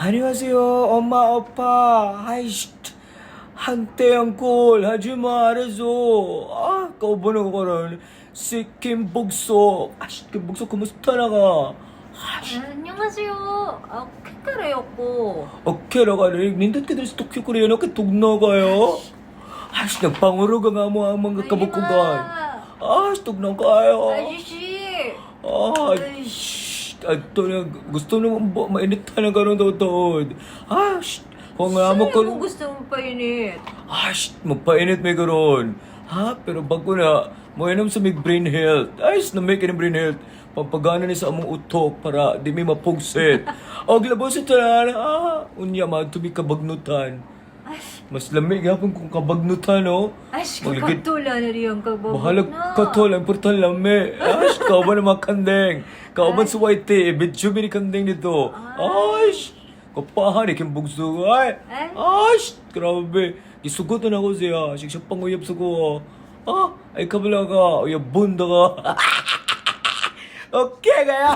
안녕하세요, 엄마, 아빠. 아이씨, 한때 한골 하지 말아줘. 아, 까보는 거는 시킨 복속. 아씨, 그 복속 그무스타 나가. 안녕하세요. 캣카레였고. 오케라가를 닌텐도에서 도쿄 코리아 이렇게 뚝 나가요. 아씨, 나 방으로 가 뭐 한번 가보고 가. 아씨, 뚝 나가요. 아저씨. Shh, ito na, gusto naman mainit na nagkaroon daw. Kung nga mo Saan mo gusto mo painit? magpainit may karoon. Pero bago na, mo inom sa may brain health. Na may kinang brain health. Pampagana ni sa among utok para di may mapugsit. Labos ito na, unya man, tumi kabagnutan. Mas lamig hapon kung kabagnutan, no? Kapagtula na rin ang kababot Bahalag na. ka tol, ang portal lami. Kau ba naman kandeng? Kau ba sa white tea? Bitcho ni kandeng nito. Kapahan ikin bugso. Grabe. Isugot na ako siya. Siya panguyap sa ko. Ay kabala ka. Uyab bunda ka. Okay kaya.